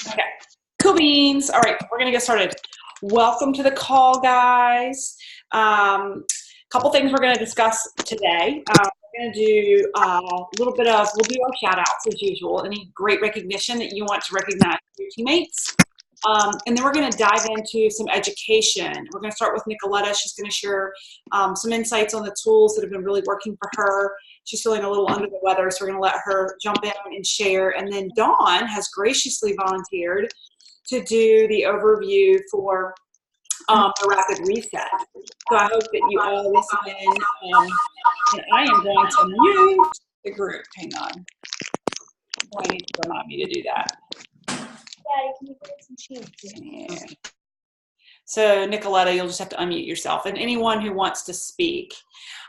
Okay, cool beans. All right, we're gonna get started. Welcome to the call, guys. Couple things we're gonna discuss today. We're gonna do a little bit of, we'll do our shout outs as usual, any great recognition that you want to recognize your teammates. And then we're gonna dive into some education. We're gonna start with Nicoletta. She's gonna share some insights on the tools that have been really working for her. She's feeling a little under the weather, so we're going to let her jump in and share. And then Dawn has graciously volunteered to do the overview for the rapid reset. So I hope that you all listen in. And I am going to mute the group. Hang on. I need to remind me to do that. Daddy, can you put some cheese? Yeah. So Nicoletta, you'll just have to unmute yourself, and anyone who wants to speak.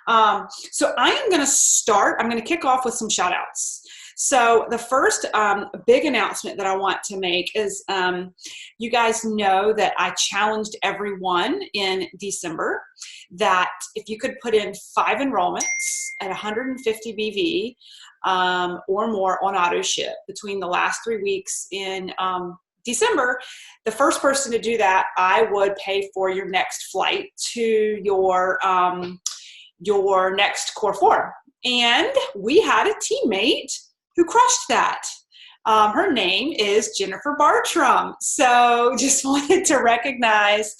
So I am going to start, I'm going to kick off with some shout outs. So the first big announcement that I want to make is you guys know that I challenged everyone in December that if you could put in 5 enrollments at 150 BV or more on AutoShip between the last 3 weeks in December, the first person to do that, I would pay for your next flight to your next Core 4. And we had a teammate who crushed that. Her name is Jennifer Bartram. So just wanted to recognize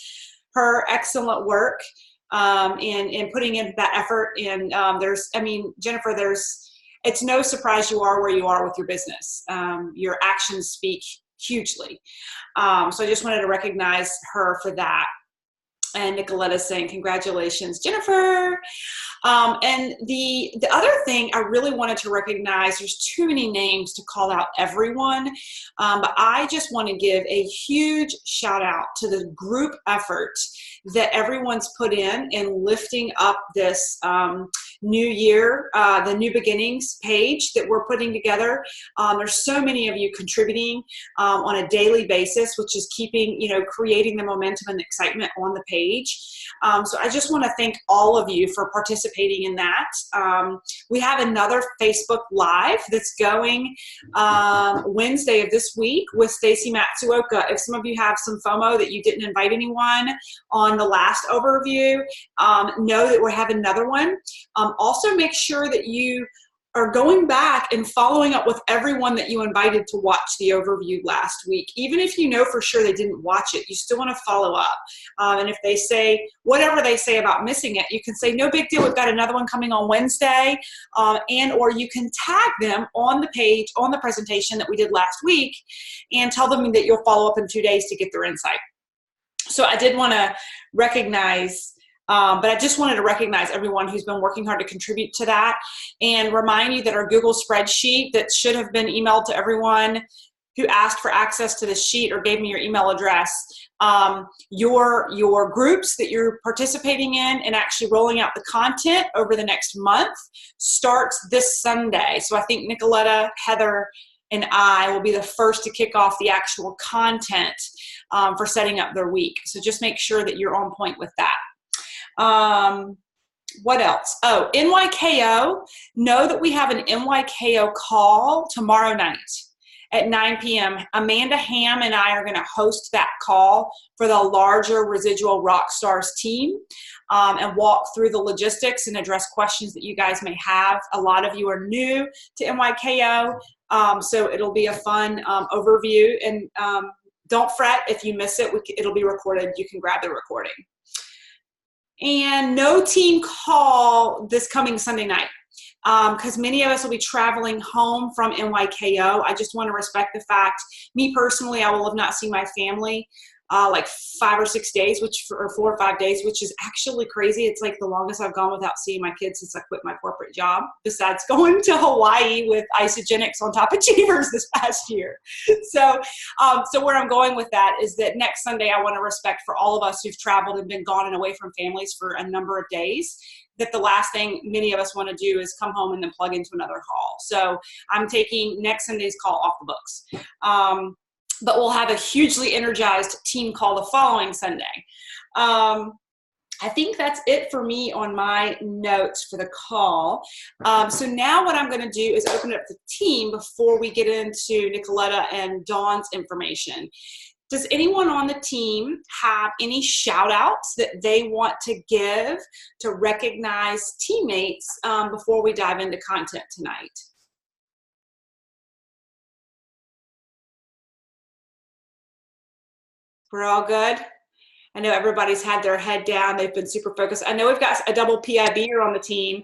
her excellent work in putting in that effort. And Jennifer, it's no surprise you are where you are with your business. Your actions speak hugely. So I just wanted to recognize her for that. And Nicoletta saying, congratulations, Jennifer. And the other thing I really wanted to recognize, there's too many names to call out everyone, but I just want to give a huge shout out to the group effort that everyone's put in lifting up this new year, the new beginnings page that we're putting together. There's so many of you contributing on a daily basis, which is keeping, creating the momentum and the excitement on the page. So I just want to thank all of you for participating in that. We have another Facebook Live that's going Wednesday of this week with Stacy Matsuoka. If some of you have some FOMO that you didn't invite anyone on the last overview, know that we're having another one. Also make sure that you are going back and following up with everyone that you invited to watch the overview last week. Even if you know for sure they didn't watch it, you still want to follow up. And if they say, whatever they say about missing it, you can say, no big deal, we've got another one coming on Wednesday. Or you can tag them on the page, on the presentation that we did last week, and tell them that you'll follow up in 2 days to get their insight. So I did want to recognize but I just wanted to recognize everyone who's been working hard to contribute to that and remind you that our Google spreadsheet that should have been emailed to everyone who asked for access to the sheet or gave me your email address, your groups that you're participating in and actually rolling out the content over the next month starts this Sunday. So I think Nicoletta, Heather, and I will be the first to kick off the actual content for setting up their week. So just make sure that you're on point with that. What else? Oh, NYKO. Know that we have an NYKO call tomorrow night at 9 p.m. Amanda Ham and I are going to host that call for the larger Residual Rockstars team and walk through the logistics and address questions that you guys may have. A lot of you are new to NYKO, so it'll be a fun overview. And don't fret if you miss it. It'll be recorded. You can grab the recording. And no team call this coming Sunday night because many of us will be traveling home from NYKO. I just want to respect the fact, me personally, I will have not seen my family like 5 or 6 days, or 4 or 5 days, which is actually crazy. It's like the longest I've gone without seeing my kids since I quit my corporate job, besides going to Hawaii with Isogenics on Top Achievers this past year. So where I'm going with that is that next Sunday, I want to respect for all of us who've traveled and been gone and away from families for a number of days, that the last thing many of us want to do is come home and then plug into another call. So I'm taking next Sunday's call off the books. But we'll have a hugely energized team call the following Sunday. I think that's it for me on my notes for the call. So now what I'm going to do is open up the team before we get into Nicoletta and Dawn's information. Does anyone on the team have any shout outs that they want to give to recognize teammates before we dive into content tonight? We're all good? I know everybody's had their head down. They've been super focused. I know we've got a double PIBer on the team.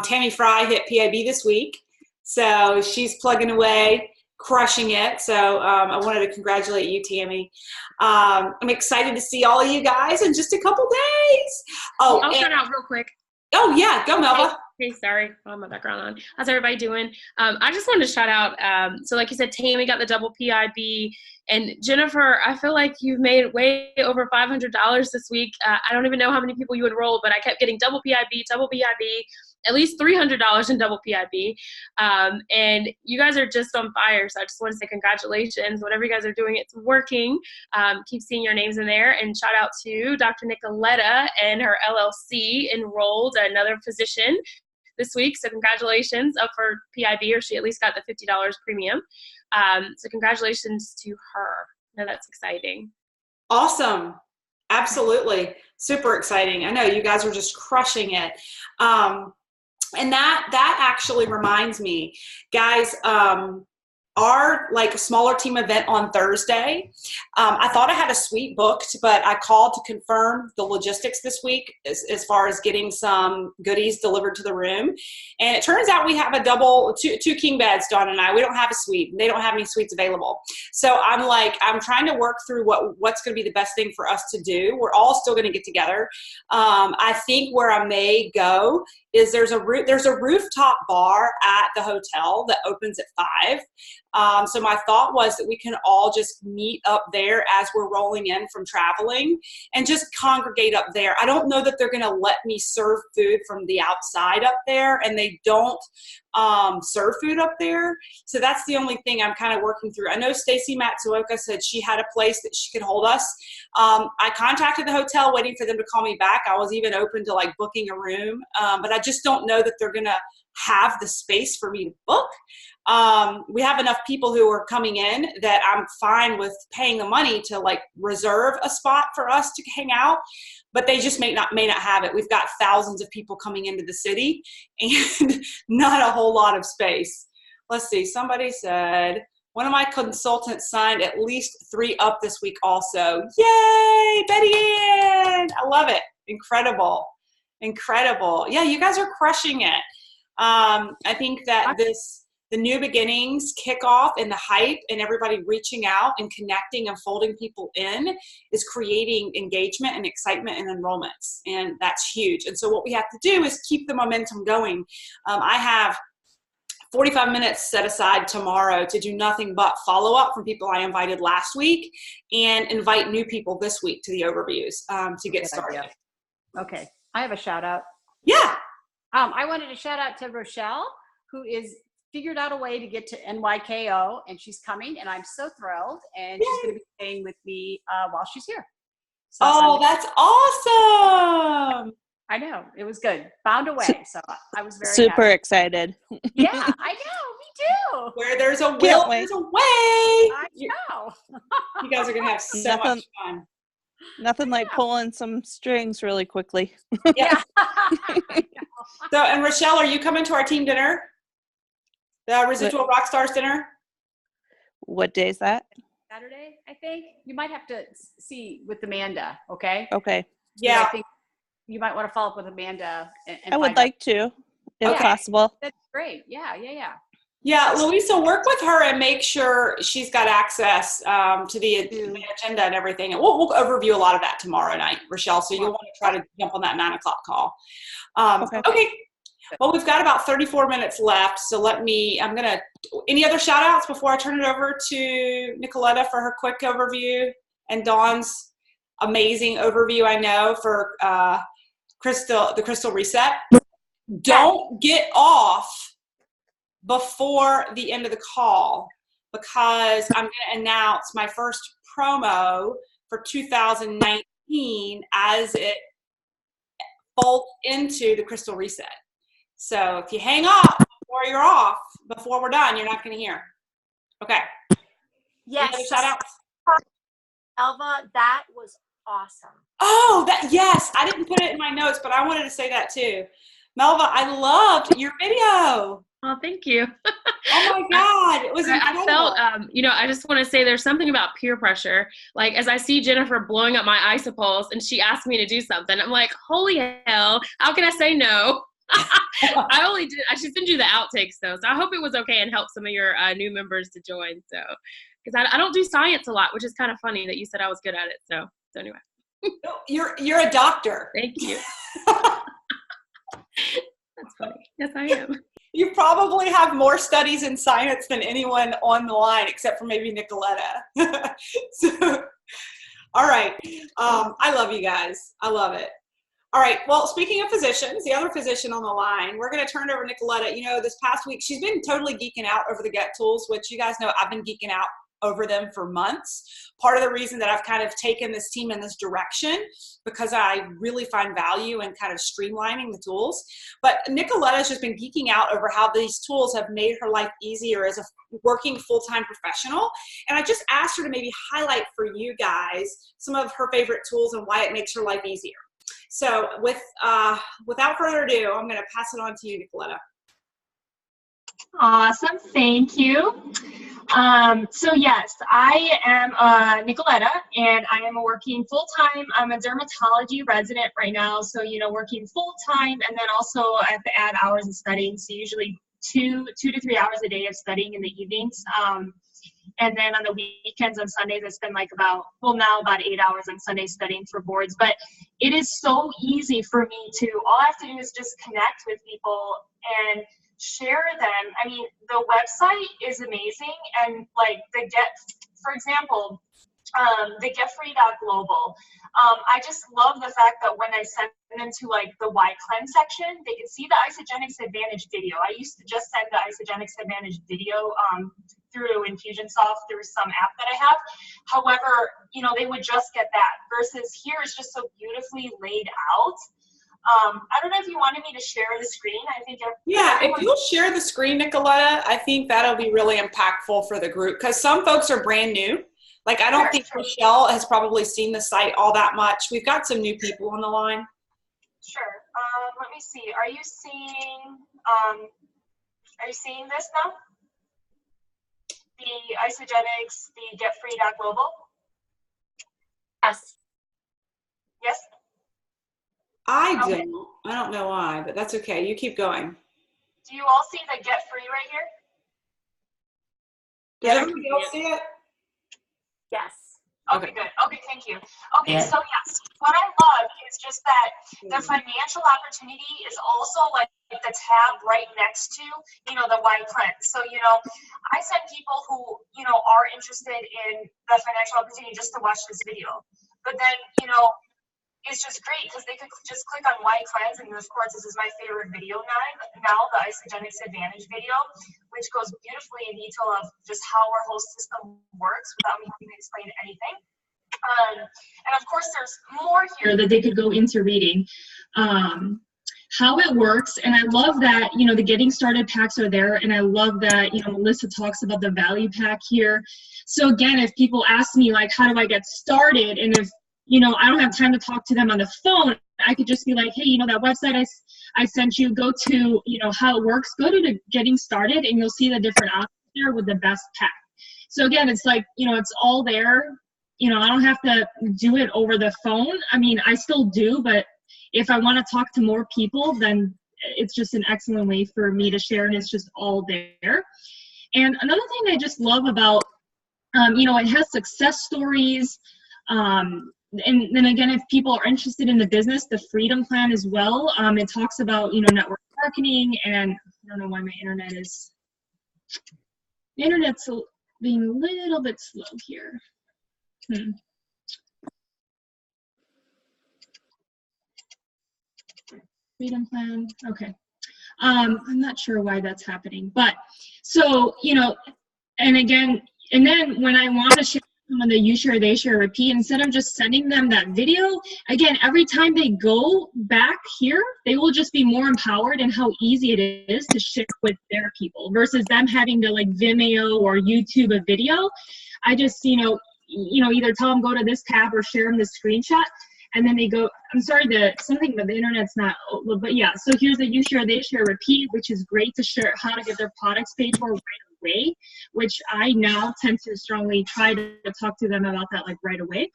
Tammy Fry hit PIB this week. So she's plugging away, crushing it. So I wanted to congratulate you, Tammy. I'm excited to see all of you guys in just a couple days. Oh, I'll shout out real quick. Oh, yeah. Go, Melba. Hey, sorry. I'll have my background on. How's everybody doing? I just wanted to shout out, so like you said, Tammy got the double PIB. And Jennifer, I feel like you've made way over $500 this week. I don't even know how many people you enrolled, but I kept getting double PIB, at least $300 in double PIB. And you guys are just on fire. So I just want to say congratulations. Whatever you guys are doing, it's working. Keep seeing your names in there. And shout out to Dr. Nicoletta and her LLC enrolled another physician this week. So congratulations up for PIB, or she at least got the $50 premium. So congratulations to her. No, that's exciting. Awesome. Absolutely. Super exciting. I know you guys are just crushing it. And that actually reminds me, guys, our like smaller team event on Thursday, I thought I had a suite booked, but I called to confirm the logistics this week as far as getting some goodies delivered to the room. And it turns out we have two king beds, Dawn and I. We don't have a suite. They don't have any suites available. So I'm trying to work through what's going to be the best thing for us to do. We're all still going to get together. I think where I may go is there's a rooftop bar at the hotel that opens at 5. So my thought was that we can all just meet up there as we're rolling in from traveling and just congregate up there. I don't know that they're going to let me serve food from the outside up there, and they don't serve food up there. So that's the only thing I'm kind of working through. I know Stacy Matsuoka said she had a place that she could hold us. I contacted the hotel waiting for them to call me back. I was even open to like booking a room, but I just don't know that they're going to have the space for me to book. We have enough people who are coming in that I'm fine with paying the money to like reserve a spot for us to hang out, but they just may not have it. We've got thousands of people coming into the city and not a whole lot of space. Let's see. Somebody said one of my consultants signed at least 3 up this week also. Yay, Betty Ann. I love it. Incredible. Yeah, you guys are crushing it. I think that the new beginnings kickoff and the hype and everybody reaching out and connecting and folding people in is creating engagement and excitement and enrollments. And that's huge. And so what we have to do is keep the momentum going. I have 45 minutes set aside tomorrow to do nothing but follow up from people I invited last week and invite new people this week to the overviews to get started. Idea. Okay. I have a shout out. Yeah. I wanted to shout out to Rochelle, who is figured out a way to get to NYKO, and she's coming, and I'm so thrilled. And she's going to be staying with me while she's here. So that's awesome. I know. It was good. Found a way. So I was very super happy. Excited. Yeah, I know. Me too. Where there's a will, there's a way. I know. You guys are going to have so much fun. Nothing like pulling some strings really quickly. Yeah. So, and Rochelle, are you coming to our team dinner? The Residual Rockstars dinner? What day is that? Saturday, I think. You might have to see with Amanda, okay? Okay. Yeah. I think you might want to follow up with Amanda. And I would like to, if possible. That's great. Yeah. Yeah, Louisa, work with her and make sure she's got access to the agenda and everything. And we'll overview a lot of that tomorrow night, Rochelle. So you'll want to try to jump on that 9 o'clock call. Okay. Well, we've got about 34 minutes left. So any other shout outs before I turn it over to Nicoletta for her quick overview and Dawn's amazing overview, I know, for the Crystal Reset. Don't get off before the end of the call, because I'm going to announce my first promo for 2019 as it bolt into the crystal reset. So if you hang up before you're off, before we're done, you're not going to hear. Okay. Yes. Any other shout outs? Elva, that was awesome. Oh, yes. I didn't put it in my notes, but I wanted to say that too. Melva, I loved your video. Oh, thank you. Oh my God. It was incredible. I felt, I just want to say there's something about peer pressure. Like, as I see Jennifer blowing up my Isopulse and she asked me to do something, I'm like, holy hell, how can I say no? I should send you the outtakes though. So I hope it was okay and helped some of your new members to join. So, because I don't do science a lot, which is kind of funny that you said I was good at it. So anyway. You're a doctor. Thank you. That's funny. Yes, I am. You probably have more studies in science than anyone on the line, except for maybe Nicoletta. So, all right. I love you guys. I love it. All right. Well, speaking of physicians, the other physician on the line, we're going to turn it over to Nicoletta. You know, this past week, she's been totally geeking out over the Get tools, which you guys know I've been geeking out over them for months. Part of the reason that I've kind of taken this team in this direction, because I really find value in kind of streamlining the tools. But Nicoletta's just been geeking out over how these tools have made her life easier as a working full-time professional. And I just asked her to maybe highlight for you guys some of her favorite tools and why it makes her life easier. So without further ado, I'm going to pass it on to you, Nicoletta. Awesome, thank you. So yes, I am Nicoletta, and I am working full-time. I'm a dermatology resident right now, so working full-time, and then also I have to add hours of studying, so usually two to 3 hours a day of studying in the evenings. And then on the weekends, on Sundays, I spend now about 8 hours on Sundays studying for boards. But it is so easy for me all I have to do is just connect with people and share them. I mean, the website is amazing, and for example, the GetFree.global. I just love the fact that when I send them to the Y Cleanse section, they can see the Isagenix Advantage video. I used to just send the Isagenix Advantage video through Infusionsoft through some app that I have. However, they would just get that, versus here it's just so beautifully laid out. I don't know if you wanted me to share the screen. I think if you'll share the screen, Nicoletta, I think that'll be really impactful for the group, because some folks are brand new. I don't think Michelle has probably seen the site all that much. We've got some new people on the line. Sure. Let me see. Are you seeing this now? The Isagenix, the GetFree.global? Yes. Yes? I don't know why, but that's okay. You keep going. Do you all see the Get Free right here? Does everybody else see it? Yes. Okay, good. Okay, thank you. Okay, so yes, what I love is just that the financial opportunity is also the tab right next to, the Y Cleanse. So, I send people who, are interested in the financial opportunity just to watch this video. But then, it's just great because they could just click on Y Cleanse, and of course this is my favorite video now, the Isagenix Advantage video, which goes beautifully in detail of just how our whole system works without me having to explain anything. And of course there's more here that they could go into reading. How it works, and I love that, the getting started packs are there, and I love that, Melissa talks about the value pack here. So again, if people ask me how do I get started, and if I don't have time to talk to them on the phone, I could just be like, hey, that website I sent you, go to, how it works, go to the getting started, and you'll see the different options there with the best pack. So again, it's it's all there. I don't have to do it over the phone. I mean, I still do, but if I want to talk to more people, then it's just an excellent way for me to share, and it's just all there. And another thing I just love about, it has success stories, and then again, if people are interested in the business, the Freedom Plan as well. It talks about, network marketing, and I don't know why my internet's being a little bit slow here. Freedom Plan, okay. I'm not sure why that's happening, but so, and again, and then when I want to share some of the you share, they share, repeat, instead of just sending them that video, again, every time they go back here, they will just be more empowered in how easy it is to share with their people versus them having to like Vimeo or YouTube a video. I just, either tell them go to this tab or share them the screenshot. And then they go, I'm sorry, something about the internet's not, but yeah, so here's the you share, they share, repeat, which is great to share how to get their products paid for right away, which I now tend to strongly try to talk to them about that like right away.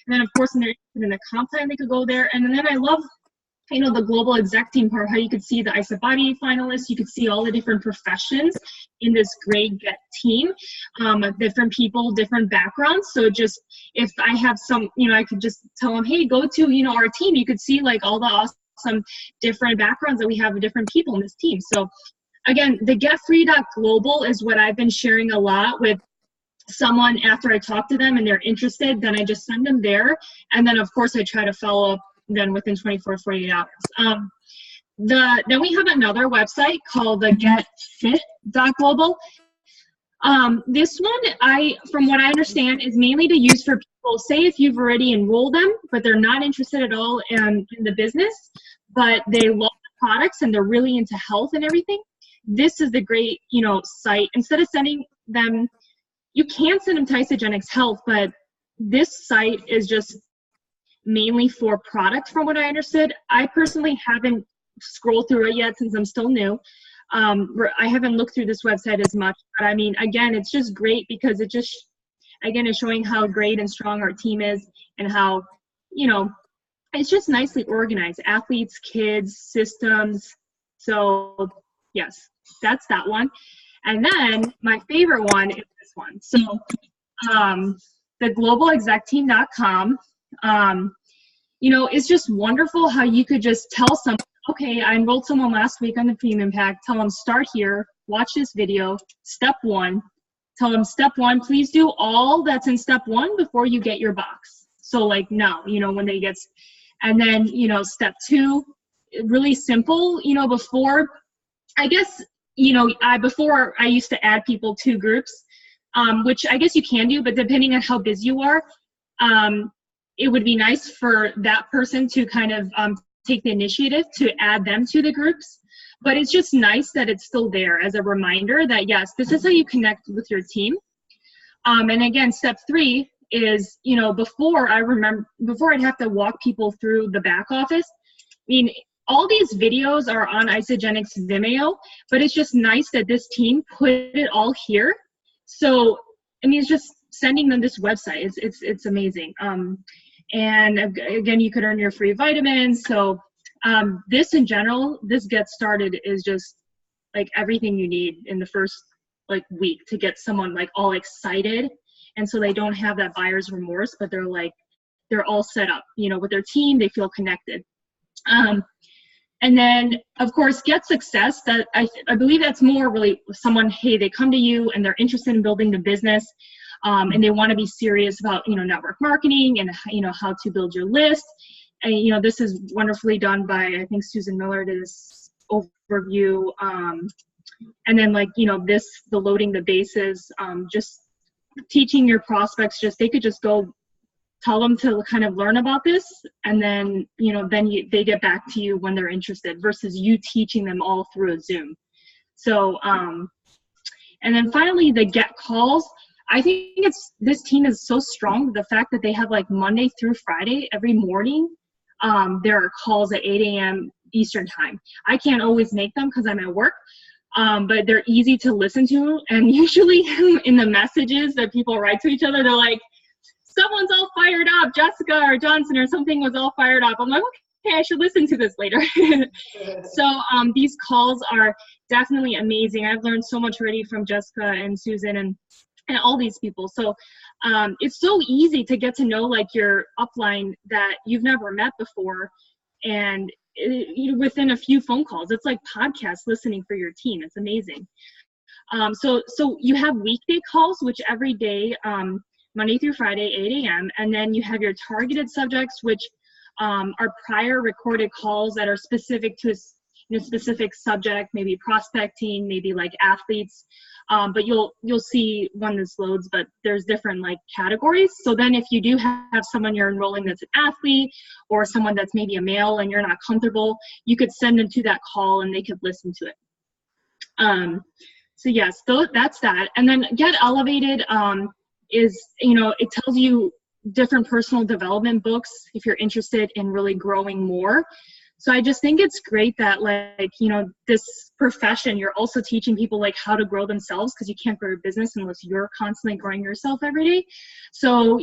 And then of course, when they're interested in the comp plan, they could go there. And then I love, the global exec team part, how you could see the ISABADI finalists, you could see all the different professions in this great Get team, different people, different backgrounds. So just, if I have some, I could just tell them, hey, go to, our team. You could see like all the awesome different backgrounds that we have of different people in this team. So again, the getfree.global is what I've been sharing a lot with someone after I talk to them and they're interested, then I just send them there. And then of course I try to follow up then within 24 to 48 hours. Then we have another website called the getfit.global. This one, from what I understand, is mainly to use for people, say if you've already enrolled them, but they're not interested at all in the business, but they love the products and they're really into health and everything. This is the great, site. Instead of sending them, you can send them to Isagenix Health, but this site is just mainly for product from what I understood. I personally haven't scrolled through it yet since I'm still new. I haven't looked through this website as much, but I mean, again, it's just great because it just, again, is showing how great and strong our team is and how, it's just nicely organized. Athletes, kids, systems. So yes, that's that one. And then my favorite one is this one. So the globalexecteam.com, it's just wonderful how you could just tell someone, okay, I enrolled someone last week on the Premium Pack, tell them start here, watch this video, step 1, tell them step 1, please do all that's in step 1 before you get your box. So like now, when they get, and then, step 2, really simple, before, I guess, before I used to add people to groups, which I guess you can do, but depending on how busy you are, it would be nice for that person to kind of take the initiative to add them to the groups. But it's just nice that it's still there as a reminder that, yes, this is how you connect with your team. And again, step 3 is, before I'd have to walk people through the back office. I mean, all these videos are on Isagenix Vimeo, but it's just nice that this team put it all here. So, I mean, it's just sending them this website. It's amazing. And again, you could earn your free vitamins. So this in general, this Get Started is just like everything you need in the first like week to get someone like all excited. And so they don't have that buyer's remorse, but they're all set up, with their team, they feel connected. And then, of course, Get Success, that I believe that's more really someone, hey, they come to you and they're interested in building the business, and they want to be serious about, network marketing and, how to build your list. And, this is wonderfully done by, I think, Susan Miller did this overview. And then, the loading the bases, just teaching your prospects, they could just go tell them to kind of learn about this, and then they get back to you when they're interested versus you teaching them all through a Zoom. So and then finally the Get Calls. I think this team is so strong, the fact that they have like Monday through Friday every morning there are calls at 8 a.m. Eastern time. I can't always make them because I'm at work, but they're easy to listen to, and usually in the messages that people write to each other, they're like, someone's all fired up, Jessica or Johnson or something was all fired up. I'm like, okay, I should listen to this later. So these calls are definitely amazing. I've learned so much already from Jessica and Susan and all these people. So it's so easy to get to know like your upline that you've never met before, and within a few phone calls. It's like podcast listening for your team. It's amazing. So you have weekday calls, which every day, Monday through Friday, 8 a.m. And then you have your targeted subjects, which are prior recorded calls that are specific to in a specific subject, maybe prospecting, maybe like athletes. But you'll see one that's loads, but there's different like categories. So then if you do have someone you're enrolling that's an athlete, or someone that's maybe a male and you're not comfortable, you could send them to that call and they could listen to it. So yes, that's that. And then Get Elevated is, it tells you different personal development books if you're interested in really growing more. So I just think it's great that this profession, you're also teaching people like how to grow themselves, because you can't grow your business unless you're constantly growing yourself every day. So,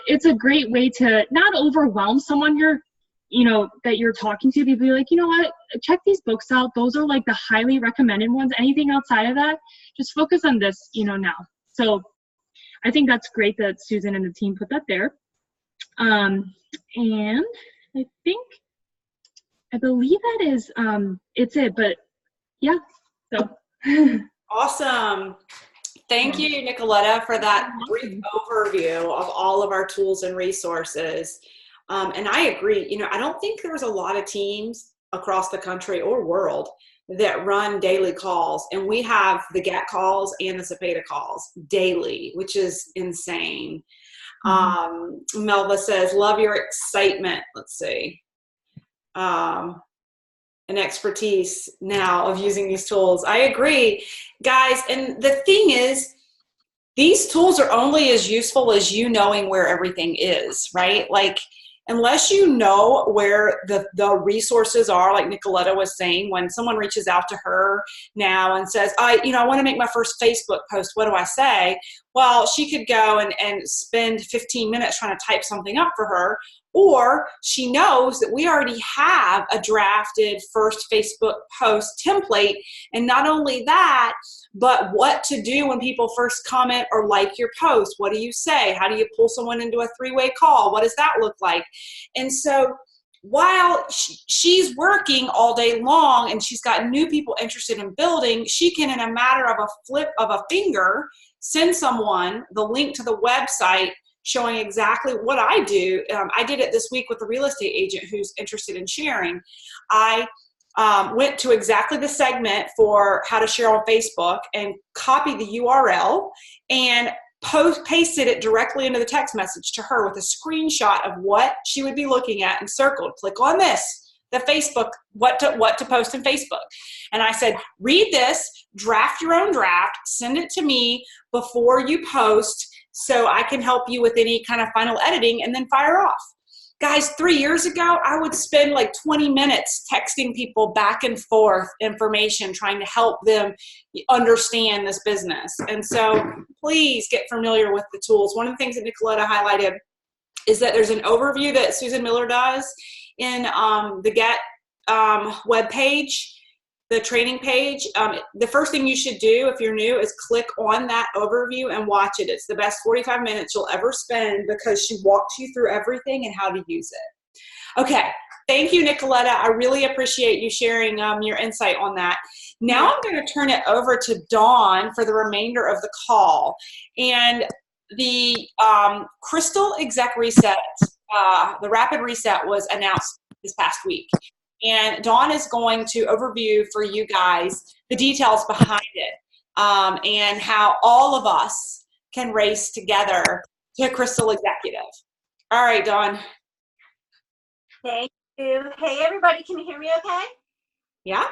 it's a great way to not overwhelm someone that you're talking to. People be like, you know what, check these books out. Those are like the highly recommended ones. Anything outside of that, just focus on this, now. So I think that's great that Susan and the team put that there. And I believe that is, it's it, but yeah, so. Awesome. Thank you, Nicoletta, for that brief overview of all of our tools and resources. And I agree, I don't think there's a lot of teams across the country or world that run daily calls. And we have the GAT calls and the Cepeda calls daily, which is insane. Melva says, love your excitement. Let's see. And expertise now of using these tools. I agree, guys. And the thing is, these tools are only as useful as you knowing where everything is, right? Like, unless you know where the resources are, like Nicoletta was saying, when someone reaches out to her now and says, I want to make my first Facebook post, what do I say? Well, she could go and spend 15 minutes trying to type something up for her, or she knows that we already have a drafted first Facebook post template. And not only that, but what to do when people first comment or like your post. What do you say? How do you pull someone into a three-way call? What does that look like? And so while she's working all day long and she's got new people interested in building, she can, in a matter of a flip of a finger, send someone the link to the website showing exactly what I do. I did it this week with a real estate agent who's interested in sharing. I went to exactly the segment for how to share on Facebook and copied the URL and pasted it directly into the text message to her with a screenshot of what she would be looking at and circled. Click on this, the Facebook, what to post in Facebook. And I said, read this, draft your own draft, send it to me before you post so I can help you with any kind of final editing, and then fire off. Guys, 3 years ago, I would spend like 20 minutes texting people back and forth information, trying to help them understand this business. And so please get familiar with the tools. One of the things that Nicoletta highlighted is that there's an overview that Susan Miller does in the GET webpage, the training page. The first thing you should do if you're new is click on that overview and watch it. It's the best 45 minutes you'll ever spend because she walks you through everything and how to use it. Okay, thank you, Nicoletta. I really appreciate you sharing your insight on that. Now I'm going to turn it over to Dawn for the remainder of the call. And the Crystal Exec Reset, the Rapid Reset was announced this past week. And Dawn is going to overview for you guys the details behind it and how all of us can race together to Crystal Executive. All right, Dawn. Thank you. Hey, everybody, can you hear me okay? Yeah?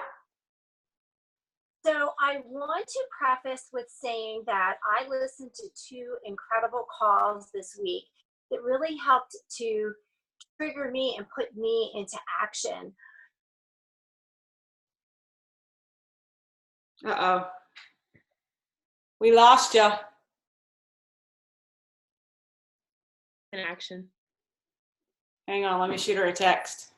So I want to preface with saying that I listened to 2 incredible calls this week that really helped to trigger me and put me into action. Uh-oh. We lost you. In action. Hang on, let me shoot her a text.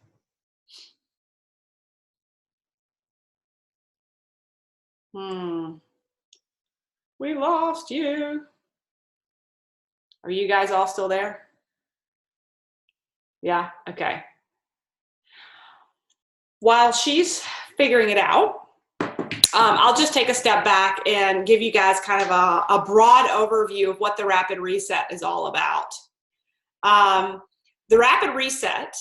We lost you. Are you guys all still there? Yeah, okay. While she's figuring it out, I'll just take a step back and give you guys kind of a broad overview of what the Rapid Reset is all about. The Rapid Reset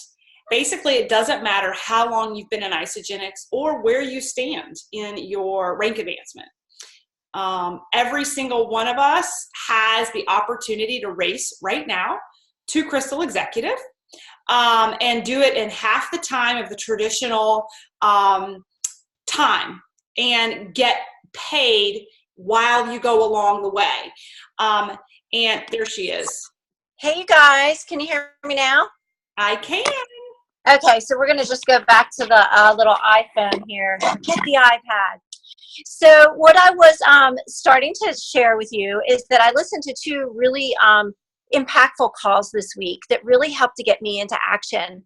basically it doesn't matter how long you've been in Isagenix or where you stand in your rank advancement. Every single one of us has the opportunity to race right now to Crystal Executive, and do it in half the time of the traditional time, and get paid while you go along the way. And there she is. Hey, you guys, can you hear me now? I can. Okay, so we're going to just go back to the little iPhone here. Get the iPad. So what I was starting to share with you is that I listened to two really impactful calls this week that really helped to get me into action.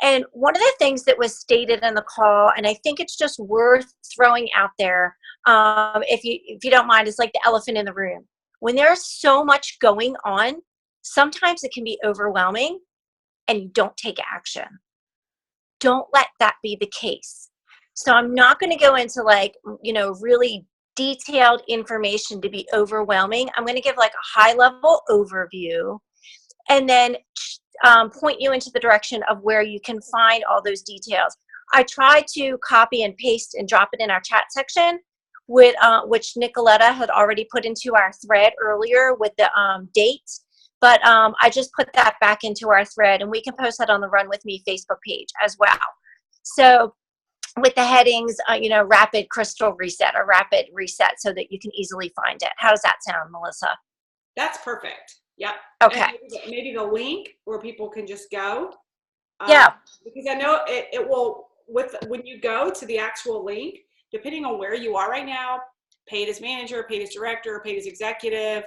And one of the things that was stated in the call, and I think it's just worth throwing out there, if you don't mind, it's like the elephant in the room. When there's so much going on, sometimes it can be overwhelming and you don't take action. Don't let that be the case. So I'm not going to go into really detailed information to be overwhelming. I'm going to give like a high level overview and then point you into the direction of where you can find all those details. I tried to copy and paste and drop it in our chat section, with which Nicoletta had already put into our thread earlier with the dates. But I just put that back into our thread, and we can post that on the Run With Me Facebook page as well. So with the headings, rapid crystal reset or rapid reset, so that you can easily find it. How does that sound, Melissa? That's perfect. Yep. Okay. And maybe the link where people can just go. Yeah. Because I know it will, when you go to the actual link, depending on where you are right now, paid as manager, paid as director, paid as executive,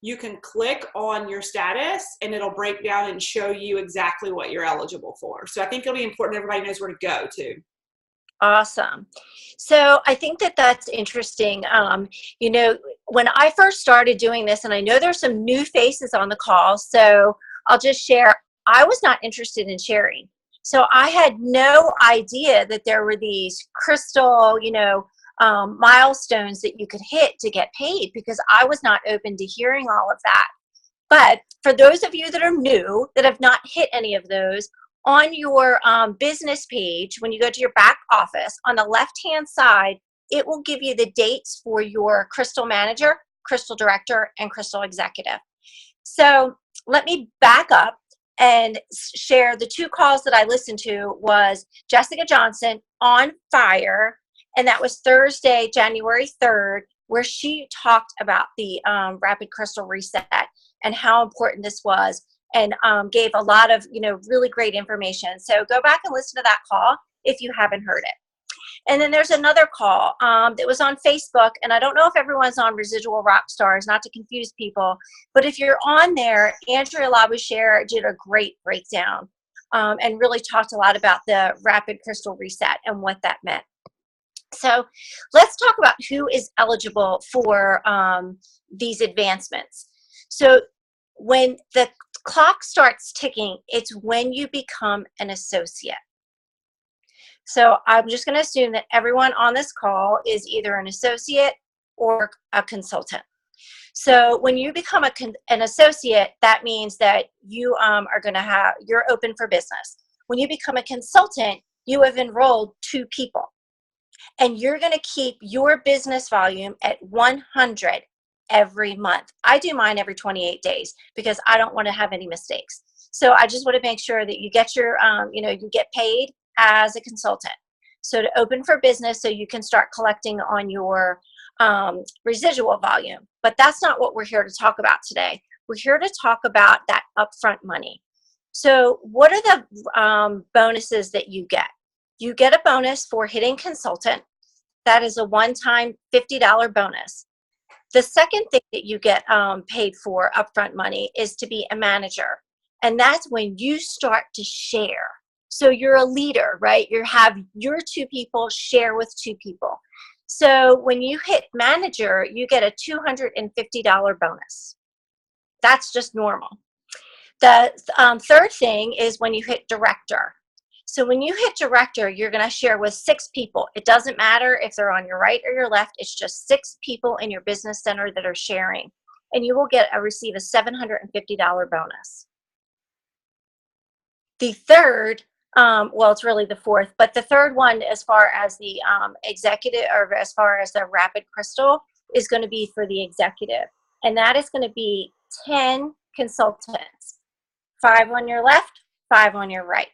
you can click on your status and it'll break down and show you exactly what you're eligible for. So I think it'll be important everybody knows where to go to. Awesome. So I think that that's interesting. When I first started doing this, and I know there's some new faces on the call, so I'll just share, I was not interested in sharing. So I had no idea that there were these crystal, milestones that you could hit to get paid, because I was not open to hearing all of that. But for those of you that are new, that have not hit any of those, on your business page, when you go to your back office, on the left-hand side, it will give you the dates for your Crystal Manager, Crystal Director, and Crystal Executive. So let me back up and share the two calls that I listened to. Was Jessica Johnson, On Fire, and that was Thursday, January 3rd, where she talked about the Rapid Crystal Reset and how important this was, and gave a lot of, really great information. So go back and listen to that call if you haven't heard it. And then there's another call that was on Facebook, and I don't know if everyone's on Residual Rockstars, not to confuse people, but if you're on there, Andrea Labouchere did a great breakdown and really talked a lot about the Rapid Crystal Reset and what that meant. So let's talk about who is eligible for these advancements. So when the clock starts ticking, it's when you become an associate. So I'm just going to assume that everyone on this call is either an associate or a consultant. So when you become an associate, that means that you you're open for business. When you become a consultant, you have enrolled 2 people, and you're going to keep your business volume at 100 every month. I do mine every 28 days because I don't want to have any mistakes. So I just want to make sure that you get your, you get paid as a consultant. So to open for business, so you can start collecting on your residual volume. But that's not what we're here to talk about today. We're here to talk about that upfront money. So what are the bonuses that you get? You get a bonus for hitting consultant. That is a one-time $50 bonus. The second thing that you get paid for upfront money is to be a manager. And that's when you start to share. So you're a leader, right? You have your 2 people share with 2 people. So when you hit manager, you get a $250 bonus. That's just normal. The third thing is when you hit director. So when you hit director, you're going to share with 6 people. It doesn't matter if they're on your right or your left. It's just 6 people in your business center that are sharing. And you will receive a $750 bonus. The third Well, it's really the fourth, but the third one, as far as the executive, or as far as the Rapid Crystal, is going to be for the executive. And that is going to be 10 consultants, 5 on your left, 5 on your right.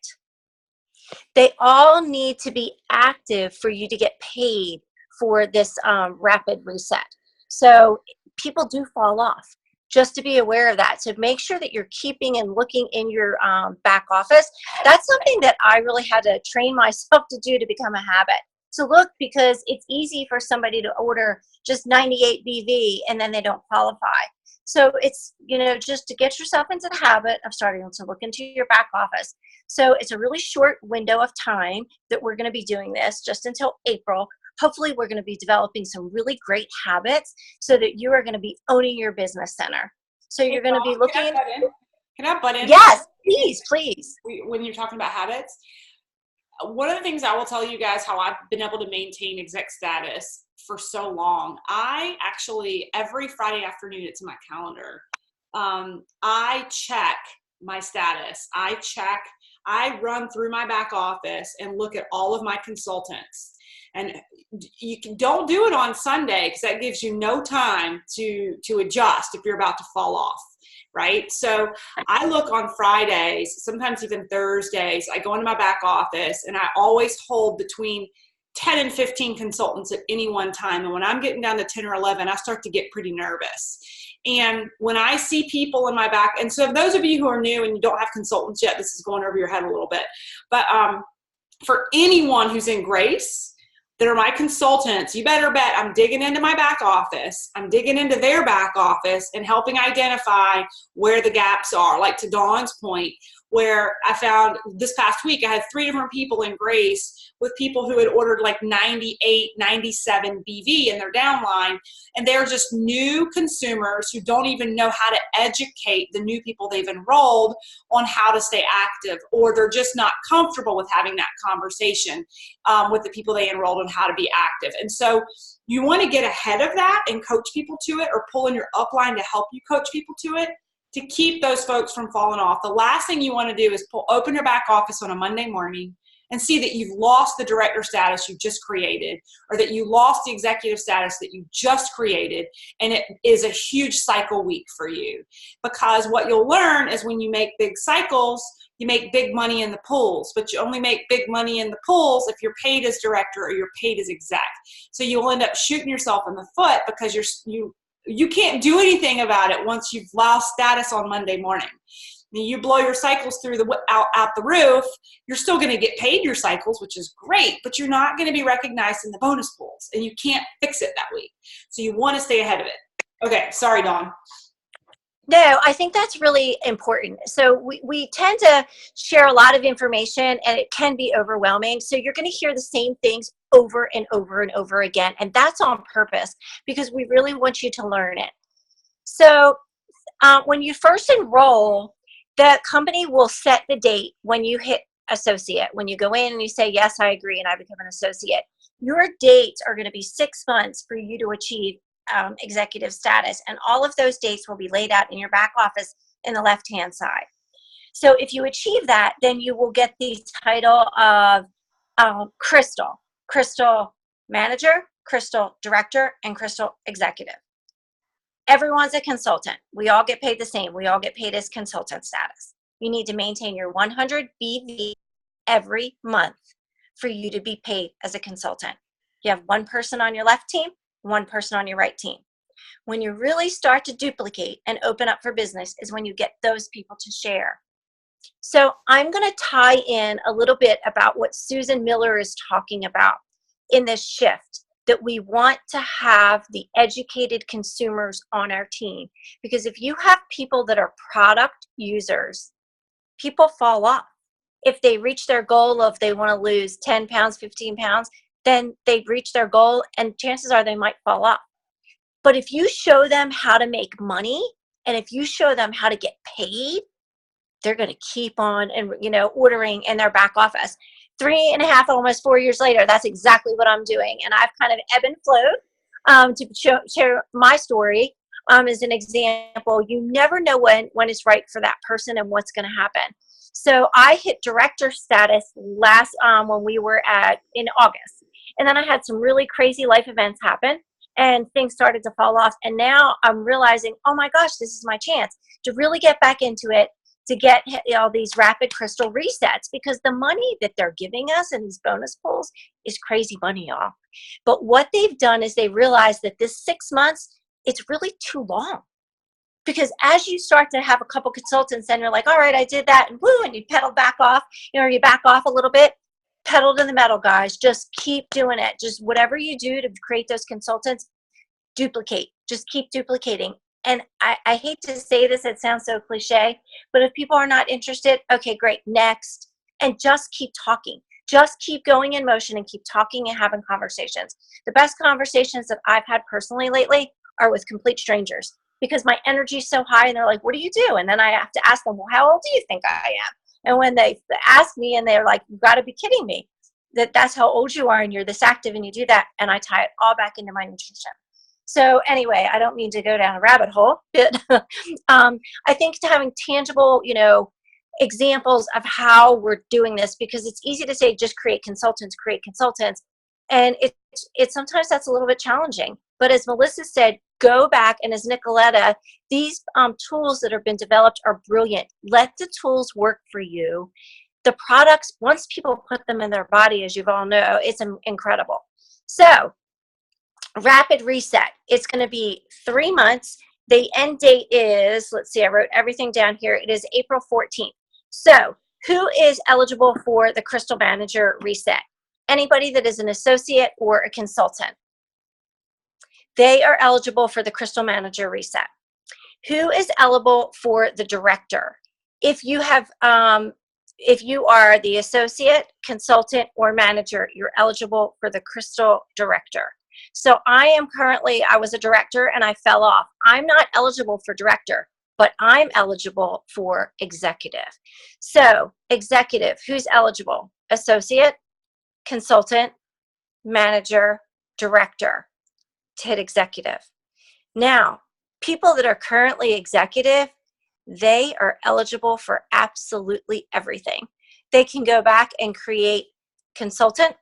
They all need to be active for you to get paid for this rapid reset. So people do fall off, just to be aware of that. So make sure that you're keeping and looking in your back office. That's something that I really had to train myself to do to become a habit. So look, because it's easy for somebody to order just 98 BV and then they don't qualify. So it's, just to get yourself into the habit of starting to look into your back office. So it's a really short window of time that we're going to be doing this, just until April. Hopefully we're going to be developing some really great habits so that you are going to be owning your business center. So you're going to be looking. Can I butt in? Yes, please. When you're talking about habits, one of the things I will tell you guys how I've been able to maintain exec status for so long. I actually, every Friday afternoon, it's in my calendar. I check my status. I run through my back office and look at all of my consultants. And don't do it on Sunday, because that gives you no time to adjust if you're about to fall off, right? So I look on Fridays, sometimes even Thursdays. I go into my back office and I always hold between 10 and 15 consultants at any one time. And when I'm getting down to 10 or 11, I start to get pretty nervous. And when I see people in my back, and so those of you who are new and you don't have consultants yet, this is going over your head a little bit. But for anyone who's in Grace, that are my consultants, you better bet I'm digging into my back office. I'm digging into their back office and helping identify where the gaps are. Like to Dawn's point, where I found this past week, I had 3 different people in Grace with people who had ordered like 98, 97 BV in their downline. And they're just new consumers who don't even know how to educate the new people they've enrolled on how to stay active, or they're just not comfortable with having that conversation with the people they enrolled on how to be active. And so you want to get ahead of that and coach people to it, or pull in your upline to help you coach people to it, to keep those folks from falling off. The last thing you want to do is open your back office on a Monday morning and see that you've lost the director status you just created, or that you lost the executive status that you just created, and it is a huge cycle week for you. Because what you'll learn is when you make big cycles, you make big money in the pools, but you only make big money in the pools if you're paid as director or you're paid as exec. So you'll end up shooting yourself in the foot, because you can't do anything about it once you've lost status on Monday morning. You blow your cycles through out the roof, you're still going to get paid your cycles, which is great, but you're not going to be recognized in the bonus pools, and you can't fix it that week. So you want to stay ahead of it. Okay, sorry, Dawn. No, I think that's really important. So we tend to share a lot of information, and it can be overwhelming. So you're going to hear the same things over and over and over again. And that's on purpose, because we really want you to learn it. So when you first enroll, the company will set the date when you hit associate. When you go in and you say, yes, I agree, and I become an associate, your dates are going to be 6 months for you to achieve executive status. And all of those dates will be laid out in your back office in the left-hand side. So if you achieve that, then you will get the title of Crystal Manager, Crystal Director, and Crystal Executive. Everyone's a consultant. We all get paid the same. We all get paid as consultant status. You need to maintain your 100 BV every month for you to be paid as a consultant. You have one person on your left team, one person on your right team. When you really start to duplicate and open up for business is when you get those people to share. So I'm going to tie in a little bit about what Susan Miller is talking about in this shift, that we want to have the educated consumers on our team. Because if you have people that are product users, people fall off. If they reach their goal of they want to lose 10 pounds, 15 pounds, then they've reached their goal, and chances are they might fall off. But if you show them how to make money, and if you show them how to get paid, they're going to keep on and ordering in their back office. 3.5, almost 4 years later, that's exactly what I'm doing. And I've kind of ebb and flowed to share my story as an example. You never know when it's right for that person and what's going to happen. So I hit director status last when we were in August, and then I had some really crazy life events happen, and things started to fall off. And now I'm realizing, oh my gosh, this is my chance to really get back into it, to get all these rapid crystal resets, because the money that they're giving us in these bonus pools is crazy money, y'all. But what they've done is they realized that this 6 months, it's really too long. Because as you start to have a couple consultants and you're like, all right, I did that, and woo, and you pedal back off, you back off a little bit, pedal to the metal, guys. Just keep doing it. Just whatever you do to create those consultants, duplicate. Just keep duplicating. And I hate to say this, it sounds so cliche, but if people are not interested, okay, great, next. And just keep talking. Just keep going in motion and keep talking and having conversations. The best conversations that I've had personally lately are with complete strangers, because my energy is so high and they're like, what do you do? And then I have to ask them, well, how old do you think I am? And when they ask me and they're like, you've got to be kidding me, that's how old you are and you're this active and you do that. And I tie it all back into my nutrition. So anyway, I don't mean to go down a rabbit hole, but I think having tangible, examples of how we're doing this, because it's easy to say, just create consultants. And it's sometimes that's a little bit challenging. But as Melissa said, go back, and as Nicoletta, these tools that have been developed are brilliant. Let the tools work for you. The products, once people put them in their body, as you all know, it's incredible. So, rapid reset. It's going to be 3 months. The end date is, let's see, I wrote everything down here. It is April 14th. So, who is eligible for the Crystal Manager Reset? Anybody that is an associate or a consultant. They are eligible for the Crystal Manager Reset. Who is eligible for the director? If you have, if you are the associate, consultant, or manager, you're eligible for the Crystal Director. So I was a director and I fell off. I'm not eligible for director, but I'm eligible for executive. So executive, who's eligible? Associate, consultant, manager, director. To hit executive. Now, people that are currently executive, they are eligible for absolutely everything. They can go back and create consultant,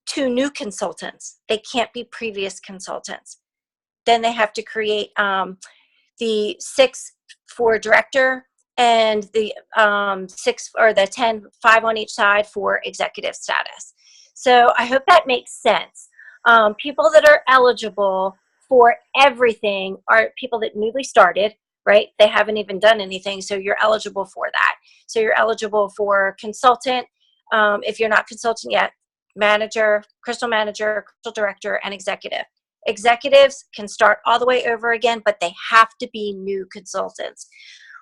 2 new consultants. They can't be previous consultants. Then they have to create the 6 for director and the 6 or the 10, 5 on each side for executive status. So I hope that makes sense. People that are eligible for everything are people that newly started, right? They haven't even done anything, so you're eligible for that. So you're eligible for consultant, if you're not consultant yet, manager, crystal director, and executive. Executives can start all the way over again, but they have to be new consultants.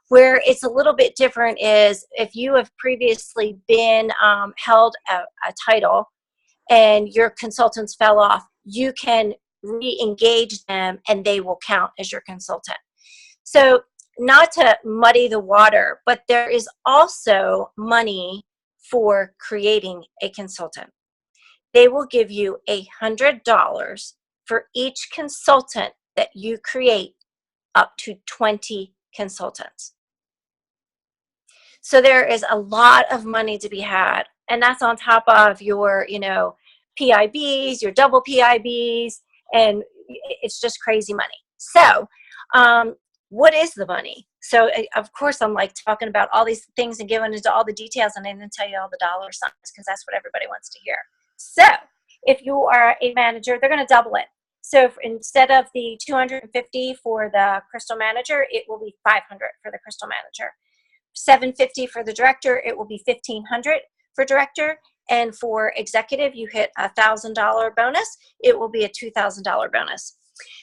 Where it's a little bit different is if you have previously been held a title, and your consultants fell off, you can re-engage them and they will count as your consultant. So not to muddy the water, but there is also money for creating a consultant. They will give you $100 for each consultant that you create, up to 20 consultants. So there is a lot of money to be had. And that's on top of your, PIBs, your double PIBs, and it's just crazy money. So what is the money? So of course I'm like talking about all these things and giving into all the details, and I didn't tell you all the dollar signs because that's what everybody wants to hear. So if you are a manager, they're going to double it. So instead of the $250 for the Crystal Manager, it will be $500 for the Crystal Manager. $750 for the director, it will be $1,500 for director, and for executive, you hit a $1,000 bonus, it will be a $2,000 bonus.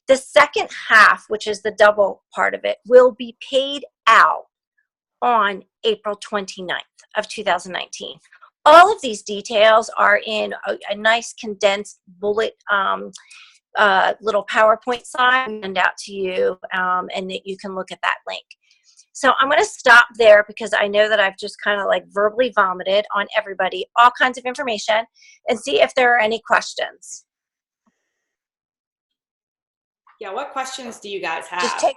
The second half, which is the double part of it, will be paid out on April 29th of 2019. All of these details are in a nice condensed bullet little PowerPoint slide and send out to you, and that you can look at that link. So I'm going to stop there because I know that I've just kind of like verbally vomited on everybody, all kinds of information, and see if there are any questions. Yeah, what questions do you guys have? Just take.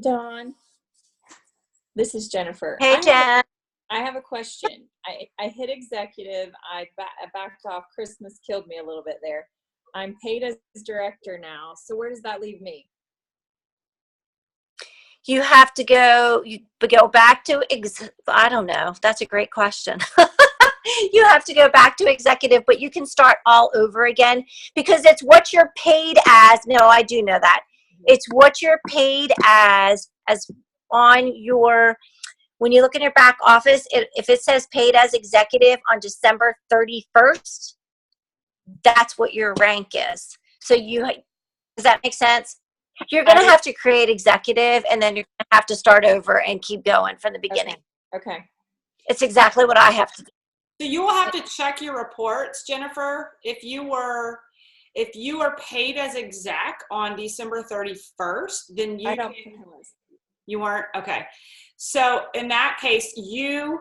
Dawn, this is Jennifer. Hey, Jen. I have a question. I hit executive. I backed off. Christmas killed me a little bit there. I'm paid as director now. So where does that leave me? You have to go back to, I don't know. That's a great question. You have to go back to executive, but you can start all over again because it's what you're paid as. No, I do know that. It's what you're paid as on your, when you look in your back office, if it says paid as executive on December 31st, that's what your rank is. So does that make sense? You're going to have to create executive, and then you're going to have to start over and keep going from the beginning. Okay. It's exactly what I have to do. So you will have to check your reports, Jennifer. If you were paid as exec on December 31st, then I don't think I was. You weren't? Okay. So in that case, you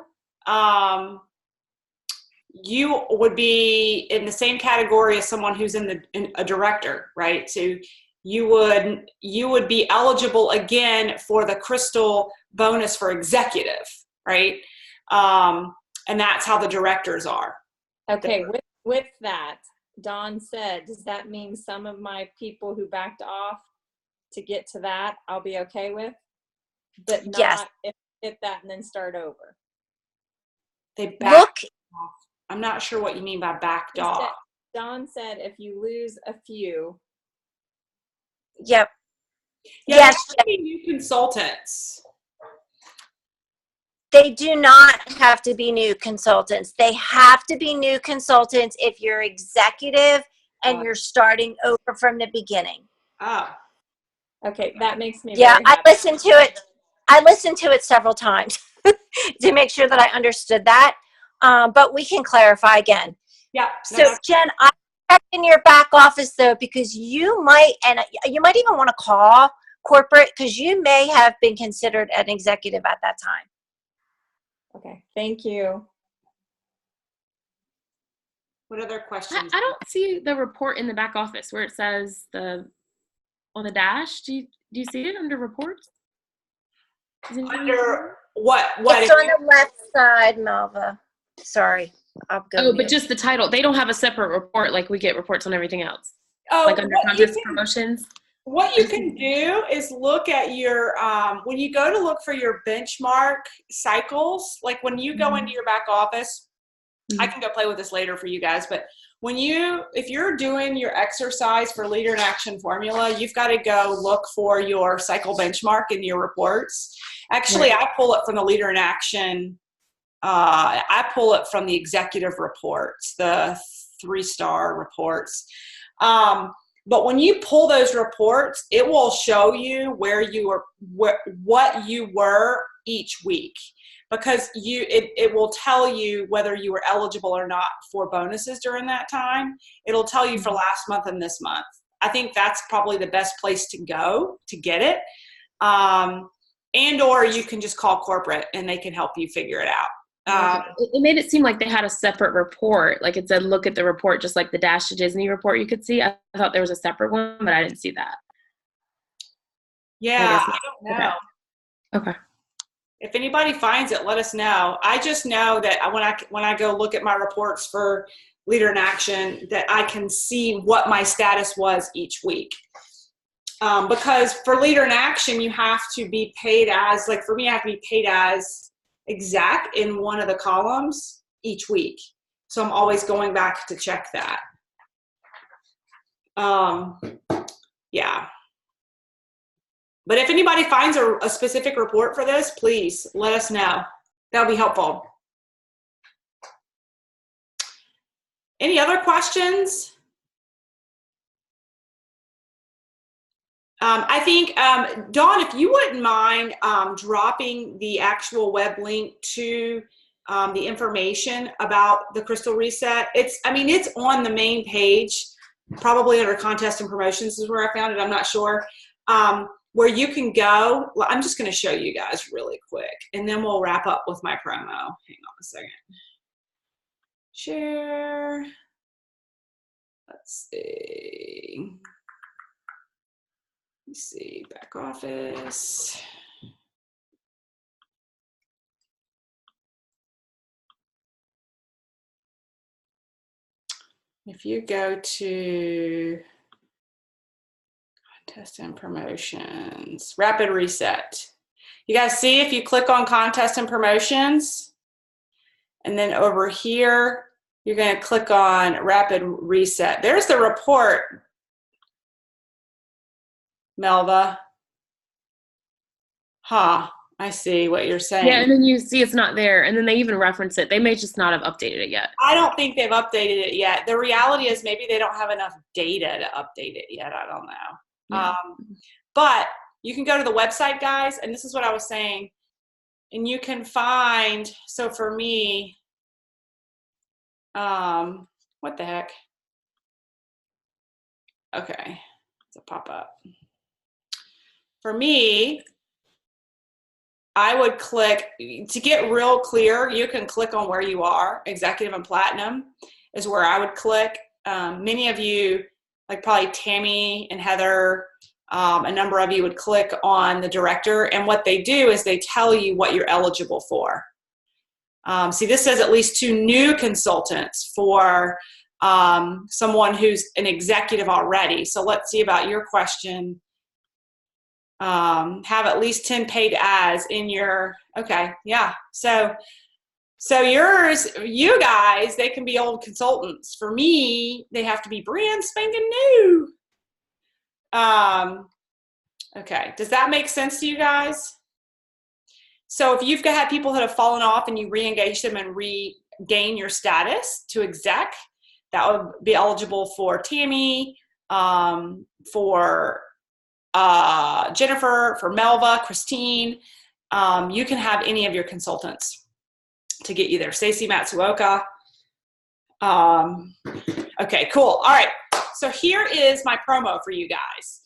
would be in the same category as someone who's in a director, right? So you would be eligible again for the Crystal bonus for executive, right? And that's how the directors are. Okay, with that, Dawn said, does that mean some of my people who backed off to get to that, I'll be okay with? But not Yes. if hit that and then start over. They backed off. I'm not sure what you mean by backed off. Dawn said if you lose a few. Yep. Yeah, Yes. they have to be new consultants. They do not have to be new consultants. They have to be new consultants if you're executive and you're starting over from the beginning. Oh. Okay, that makes me Yeah, very I happy. listened to it several times to make sure that I understood that. But we can clarify again. Yeah. So Jen, I checked in your back office though, because you might even want to call corporate because you may have been considered an executive at that time. Okay, thank you. What other questions? I don't see the report in the back office where it says on the dash. Do you see it under reports? Under what? It's on the left side, Melva. Sorry. I'll go. Oh, but just the title. They don't have a separate report like we get reports on everything else. Oh, like under contest promotions. What you can do is look at your, when you go to look for your benchmark cycles, like when you go into your back office, I can go play with this later for you guys, but if you're doing your exercise for Leader in Action formula, you've got to go look for your cycle benchmark in your reports. Actually, I pull it from the Leader in Action. I pull it from the executive reports, the 3-star reports. But when you pull those reports, it will show you what you were each week, because it will tell you whether you were eligible or not for bonuses during that time. It'll tell you for last month and this month. I think that's probably the best place to go to get it. And or you can just call corporate and they can help you figure it out. It made it seem like they had a separate report. Like it said, look at the report, just like the Dash to Disney report you could see. I thought there was a separate one, but I didn't see that. Yeah, I don't know. Okay. If anybody finds it, let us know. I just know that when I go look at my reports for Leader in Action, that I can see what my status was each week. Because for Leader in Action, you have to be paid as, like for me, I have to be paid as exec in one of the columns each week. So I'm always going back to check that. Yeah. But if anybody finds a specific report for this, please let us know. That'll be helpful. Any other questions? I think, Dawn, if you wouldn't mind dropping the actual web link to the information about the Crystal Reset. It's on the main page, probably under Contest and Promotions is where I found it. I'm not sure. Where you can go. Well, I'm just going to show you guys really quick, and then we'll wrap up with my promo. Hang on a second. Share. Let's see. Let's see, back office. If you go to contest and promotions, rapid reset. You guys see if you click on contest and promotions, and then over here, you're going to click on rapid reset. There's the report, Melva. Huh, I see what you're saying. Yeah, and then you see it's not there, and then they even reference it. They may just not have updated it yet. I don't think they've updated it yet. The reality is maybe they don't have enough data to update it yet. I don't know. Yeah. But you can go to the website, guys, and this is what I was saying. And you can find, so for me, what the heck? Okay, it's a pop-up. For me, I would click, to get real clear, you can click on where you are. Executive and Platinum is where I would click. Many of you, like probably Tammy and Heather, a number of you would click on the director, and what they do is they tell you what you're eligible for. See, this says at least 2 new consultants for someone who's an executive already. So let's see about your question. Have at least 10 paid ads in your, okay, yeah. So yours, you guys, they can be old consultants. For me, they have to be brand spanking new. Okay, does that make sense to you guys? So if you've had people that have fallen off and you re-engage them and regain your status to exec, that would be eligible for Tammy, for Jennifer, for Melva, Christine. You can have any of your consultants to get you there. Stacy Matsuoka. Okay, cool. All right. So here is my promo for you guys.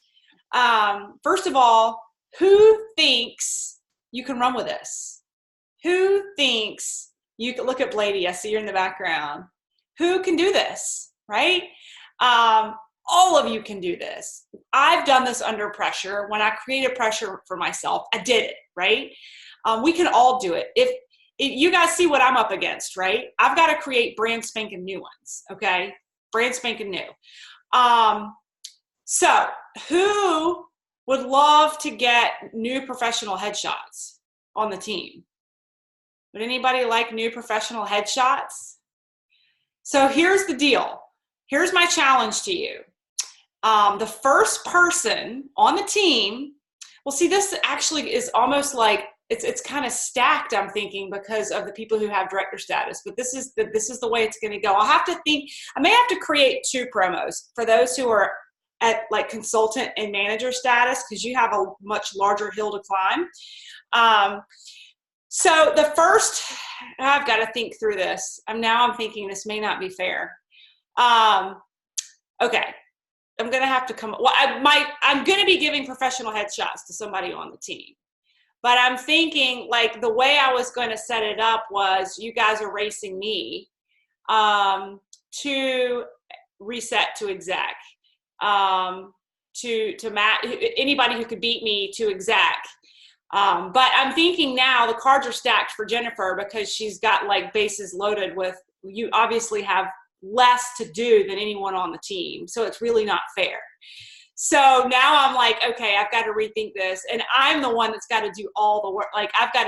First of all, who thinks you can run with this? Who thinks you can, look at Blady, I see you're in the background. Who can do this, right? All of you can do this. I've done this under pressure. When I created pressure for myself, I did it, right? We can all do it. If you guys see what I'm up against, right? I've got to create brand spanking new ones, okay? Brand spanking new. So who would love to get new professional headshots on the team? Would anybody like new professional headshots? So here's the deal. Here's my challenge to you. The first person on the team, well, see, this actually is almost like it's kind of stacked, I'm thinking, because of the people who have director status, but this is the way it's going to go. I'll have to think, I may have to create 2 promos for those who are at like consultant and manager status, because you have a much larger hill to climb. So the first, I've got to think through this. Now I'm thinking this may not be fair. Okay, I'm gonna have to come. Well, I'm gonna be giving professional headshots to somebody on the team, but I'm thinking like the way I was going to set it up was you guys are racing me to reset to exec. To Matt, anybody who could beat me to exec. But I'm thinking now the cards are stacked for Jennifer because she's got like bases loaded with, you obviously have less to do than anyone on the team. So it's really not fair. So now I'm like, okay, I've got to rethink this. And I'm the one that's got to do all the work. Like I've got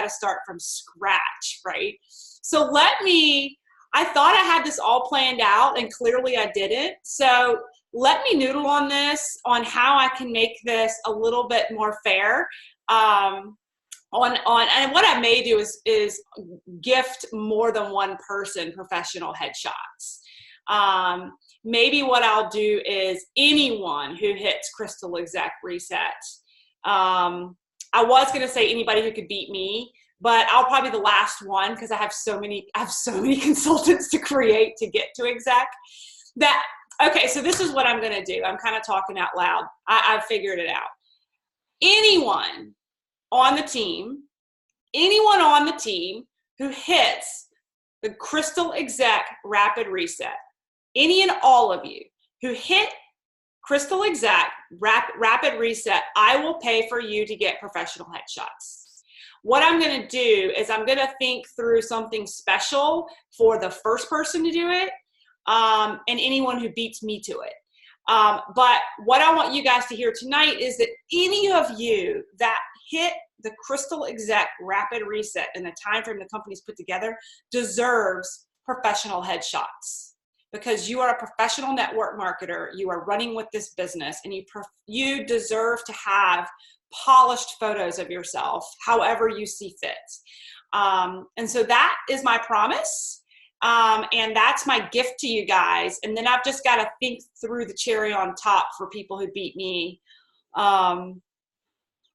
to start from scratch, right? So I thought I had this all planned out and clearly I didn't. So let me noodle on this, on how I can make this a little bit more fair. And what I may do is gift more than one person professional headshots. Maybe what I'll do is anyone who hits Crystal Exec Reset. I was going to say anybody who could beat me, but I'll probably be the last one because I have so many consultants to create to get to exec. Okay, so this is what I'm going to do. I'm kind of talking out loud. I've figured it out. Anyone on the team who hits the Crystal Exec Rapid Reset, any and all of you who hit Crystal Exec Rapid Reset, I will pay for you to get professional headshots. What I'm going to do is I'm going to think through something special for the first person to do it, and anyone who beats me to it. But what I want you guys to hear tonight is that any of you that hit the Crystal Exec Rapid Reset in the time frame the company's put together deserves professional headshots, because you are a professional network marketer. You are running with this business, and you deserve to have polished photos of yourself however you see fit. And so that is my promise. And that's my gift to you guys. And then I've just got to think through the cherry on top for people who beat me.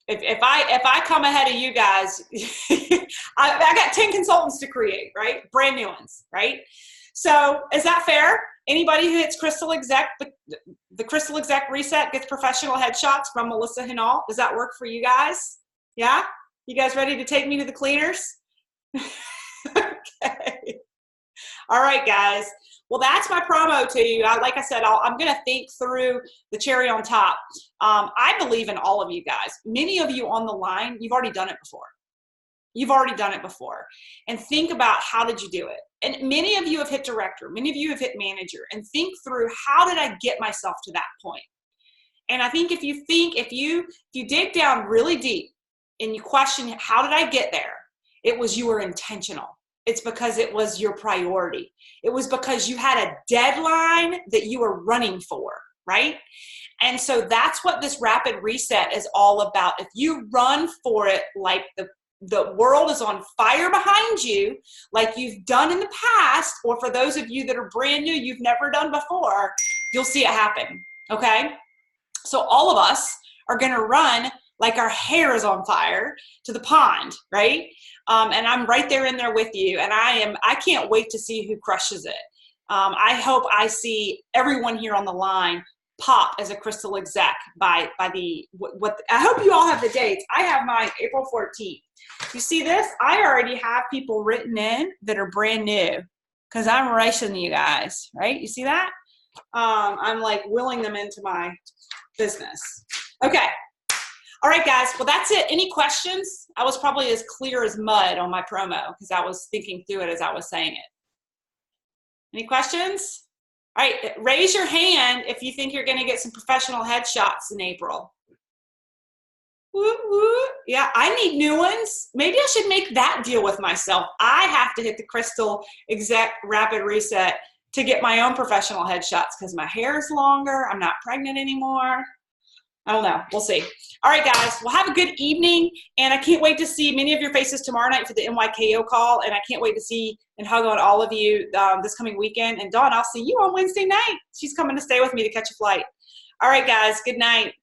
If I come ahead of you guys, I got 10 consultants to create, right? Brand new ones, right? So is that fair? Anybody who hits Crystal Exec, the Crystal Exec Reset gets professional headshots from Melissa Hinall. Does that work for you guys? Yeah? You guys ready to take me to the cleaners? Okay. All right, guys. Well, that's my promo to you. Like I said, I'm going to think through the cherry on top. I believe in all of you guys. Many of you on the line, you've already done it before. You've already done it before. And think about, how did you do it? And many of you have hit director. Many of you have hit manager. And think through, how did I get myself to that point? And I think if you dig down really deep and you question, how did I get there? It was, you were intentional. It's because it was your priority. It was because you had a deadline that you were running for, right? And so that's what this Rapid Reset is all about. If you run for it like the world is on fire behind you, like you've done in the past, or for those of you that are brand new, you've never done before, you'll see it happen, okay? So all of us are gonna run like our hair is on fire to the pond, right? And I'm right there in there with you, and I can't wait to see who crushes it. I hope I see everyone here on the line pop as a Crystal Exec by I hope you all have the dates. I have mine April 14th. You see this? I already have people written in that are brand new, because I'm racing you guys, right? You see that? I'm like willing them into my business. Okay. All right, guys. Well, that's it. Any questions? I was probably as clear as mud on my promo because I was thinking through it as I was saying it. Any questions? All right, raise your hand if you think you're going to get some professional headshots in April. Woo, woo. Yeah, I need new ones. Maybe I should make that deal with myself. I have to hit the Crystal Exec Rapid Reset to get my own professional headshots because my hair is longer. I'm not pregnant anymore. I don't know. We'll see. All right, guys. Well, have a good evening. And I can't wait to see many of your faces tomorrow night for the NYKO call. And I can't wait to see and hug on all of you this coming weekend. And Dawn, I'll see you on Wednesday night. She's coming to stay with me to catch a flight. All right, guys. Good night.